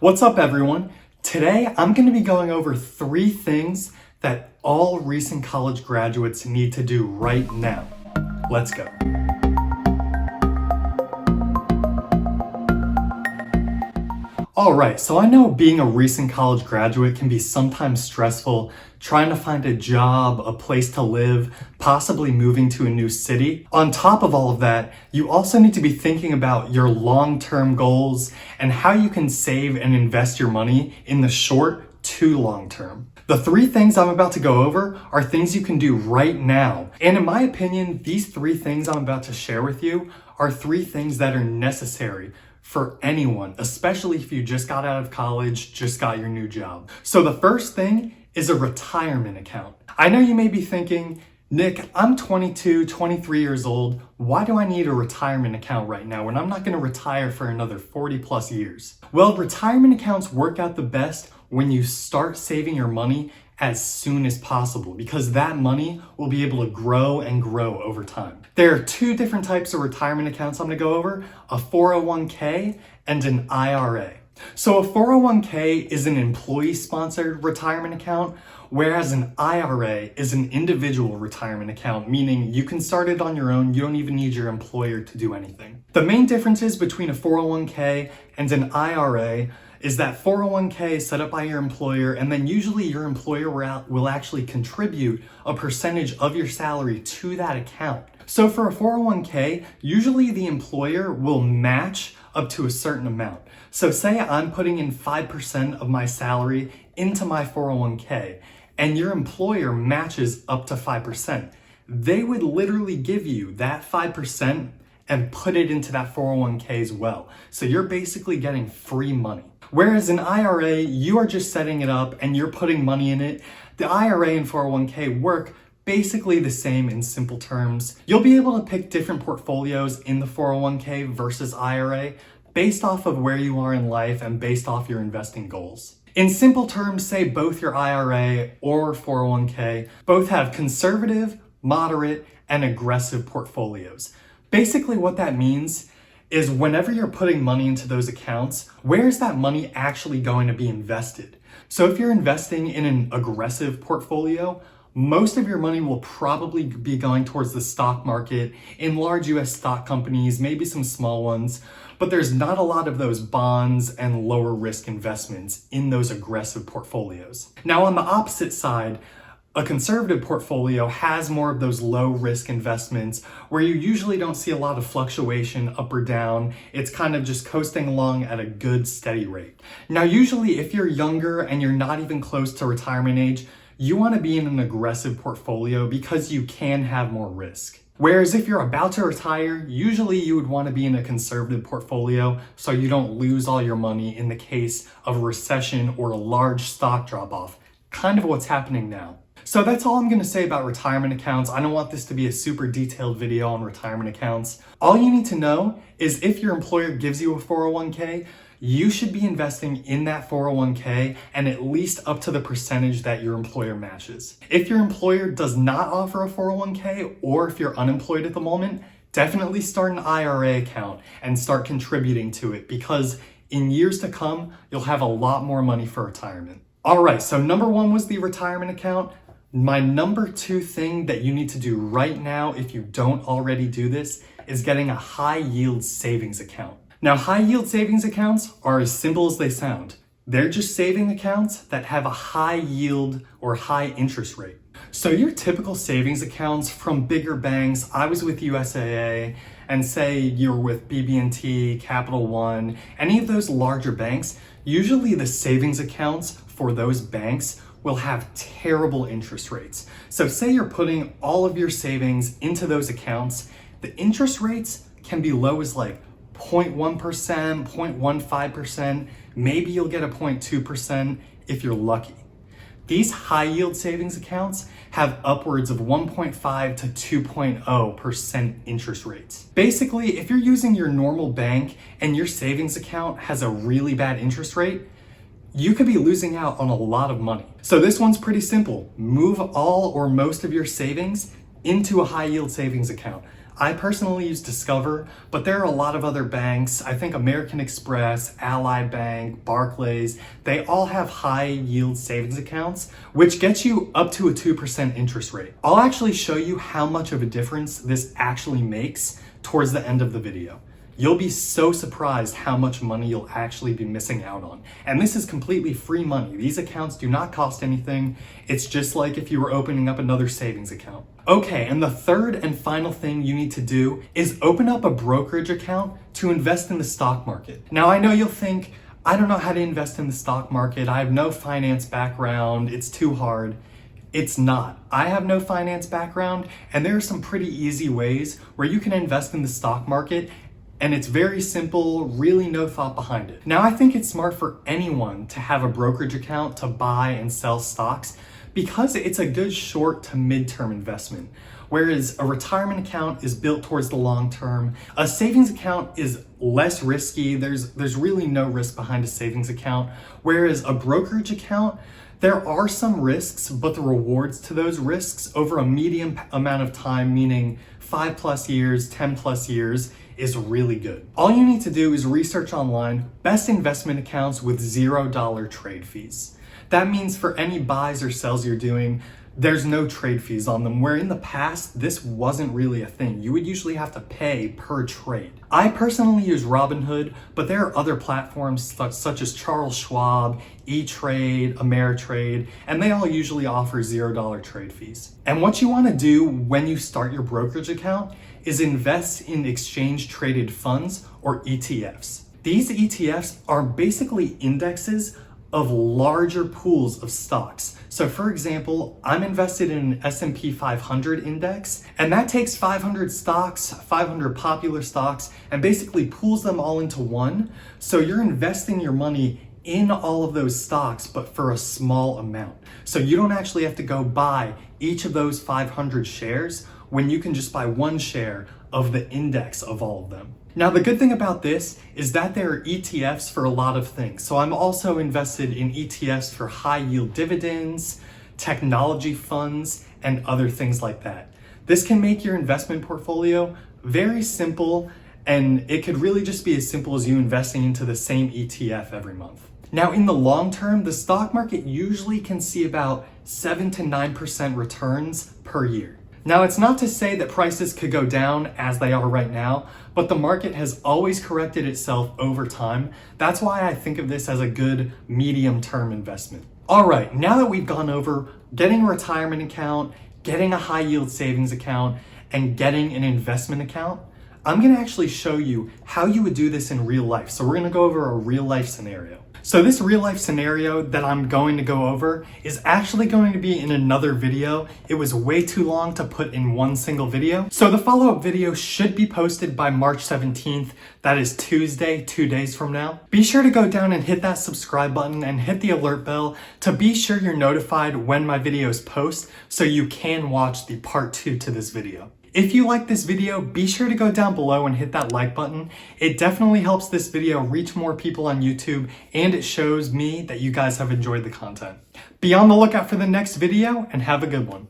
What's up, everyone? Today, I'm going to be going over 3 things that all recent college graduates need to do right now. Let's go. Alright, so I know being a recent college graduate can be sometimes stressful, trying to find a job, a place to live, possibly moving to a new city. On top of all of that, you also need to be thinking about your long-term goals and how you can save and invest your money in the short to long term. The 3 things I'm about to go over are things you can do right now. And in my opinion, these 3 things I'm about to share with you are 3 things that are necessary for anyone, especially if you just got out of college, just got your new job. So the first thing is a retirement account. I know you may be thinking, Nick, I'm 22, 23 years old. Why do I need a retirement account right now when I'm not going to retire for another 40 plus years? Well, retirement accounts work out the best when you start saving your money as soon as possible, because that money will be able to grow and grow over time. There are 2 different types of retirement accounts I'm going to go over, a 401k and an IRA. So a 401k is an employee-sponsored retirement account, whereas an IRA is an individual retirement account, meaning you can start it on your own. You don't even need your employer to do anything. The main differences between a 401k and an IRA is that 401k is set up by your employer, and then usually your employer will actually contribute a percentage of your salary to that account. So for a 401k, usually the employer will match up to a certain amount. So say I'm putting in 5% of my salary into my 401k, and your employer matches up to 5%. They would literally give you that 5% and put it into that 401k as well. So you're basically getting free money. Whereas an IRA, you are just setting it up and you're putting money in it. The IRA and 401k work basically the same in simple terms. You'll be able to pick different portfolios in the 401k versus IRA based off of where you are in life and based off your investing goals. In simple terms, say both your IRA or 401k both have conservative, moderate, and aggressive portfolios. Basically what that means is whenever you're putting money into those accounts, where is that money actually going to be invested? So if you're investing in an aggressive portfolio, most of your money will probably be going towards the stock market, in large US stock companies, maybe some small ones, but there's not a lot of those bonds and lower risk investments in those aggressive portfolios. Now on the opposite side, a conservative portfolio has more of those low risk investments where you usually don't see a lot of fluctuation up or down. It's kind of just coasting along at a good steady rate. Now, usually if you're younger and you're not even close to retirement age, you want to be in an aggressive portfolio because you can have more risk. Whereas if you're about to retire, usually you would want to be in a conservative portfolio so you don't lose all your money in the case of a recession or a large stock drop off, kind of what's happening now. So that's all I'm going to say about retirement accounts. I don't want this to be a super detailed video on retirement accounts. All you need to know is if your employer gives you a 401k, you should be investing in that 401k and at least up to the percentage that your employer matches. If your employer does not offer a 401k, or if you're unemployed at the moment, definitely start an IRA account and start contributing to it, because in years to come, you'll have a lot more money for retirement. All right, so number 1 was the retirement account. My number 2 thing that you need to do right now, if you don't already do this, is getting a high yield savings account. Now, high yield savings accounts are as simple as they sound. They're just saving accounts that have a high yield or high interest rate. So your typical savings accounts from bigger banks, I was with USAA, and say you're with BB&T, Capital One, any of those larger banks, usually the savings accounts for those banks will have terrible interest rates. So say you're putting all of your savings into those accounts, the interest rates can be low as like 0.1%, 0.15%, maybe you'll get a 0.2% if you're lucky. These high yield savings accounts have upwards of 1.5 to 2.0% interest rates. Basically, if you're using your normal bank and your savings account has a really bad interest rate, you could be losing out on a lot of money. So this one's pretty simple. Move all or most of your savings into a high yield savings account. I personally use Discover, but there are a lot of other banks. I think American Express, Ally Bank, Barclays, they all have high yield savings accounts, which gets you up to a 2% interest rate. I'll actually show you how much of a difference this actually makes towards the end of the video. You'll be so surprised how much money you'll actually be missing out on. And this is completely free money. These accounts do not cost anything. It's just like if you were opening up another savings account. Okay, and the third and final thing you need to do is open up a brokerage account to invest in the stock market. Now I know you'll think, I don't know how to invest in the stock market. I have no finance background. It's too hard. It's not. I have no finance background, and there are some pretty easy ways where you can invest in the stock market. And it's very simple, really no thought behind it. Now, I think it's smart for anyone to have a brokerage account to buy and sell stocks because it's a good short to mid-term investment. Whereas a retirement account is built towards the long term. A savings account is less risky. There's really no risk behind a savings account. Whereas a brokerage account, there are some risks, but the rewards to those risks over a medium amount of time, meaning 5+ years, 10+ years, is really good. All you need to do is research online best investment accounts with $0 trade fees. That means for any buys or sells you're doing, there's no trade fees on them, where in the past, this wasn't really a thing. You would usually have to pay per trade. I personally use Robinhood, but there are other platforms such as Charles Schwab, E-Trade, Ameritrade, and they all usually offer $0 trade fees. And what you wanna do when you start your brokerage account is invest in exchange traded funds or ETFs. These ETFs are basically indexes of larger pools of stocks. So for example, I'm invested in an S&P 500 index, and that takes 500 stocks, 500 popular stocks, and basically pools them all into one. So you're investing your money in all of those stocks, but for a small amount. So you don't actually have to go buy each of those 500 shares when you can just buy one share of the index of all of them. Now, the good thing about this is that there are ETFs for a lot of things. So I'm also invested in ETFs for high yield dividends, technology funds, and other things like that. This can make your investment portfolio very simple, and it could really just be as simple as you investing into the same ETF every month. Now, in the long term, the stock market usually can see about 7 to 9% returns per year. Now, it's not to say that prices could go down as they are right now, but the market has always corrected itself over time. That's why I think of this as a good medium-term investment. All right, now that we've gone over getting a retirement account, getting a high-yield savings account, and getting an investment account, I'm gonna actually show you how you would do this in real life. So we're gonna go over a real-life scenario. So this real life scenario that I'm going to go over is actually going to be in another video. It was way too long to put in one single video. So the follow-up video should be posted by March 17th. That is Tuesday, 2 days from now. Be sure to go down and hit that subscribe button and hit the alert bell to be sure you're notified when my videos post so you can watch the part 2 to this video. If you like this video, be sure to go down below and hit that like button. It definitely helps this video reach more people on YouTube, and it shows me that you guys have enjoyed the content. Be on the lookout for the next video, and have a good one.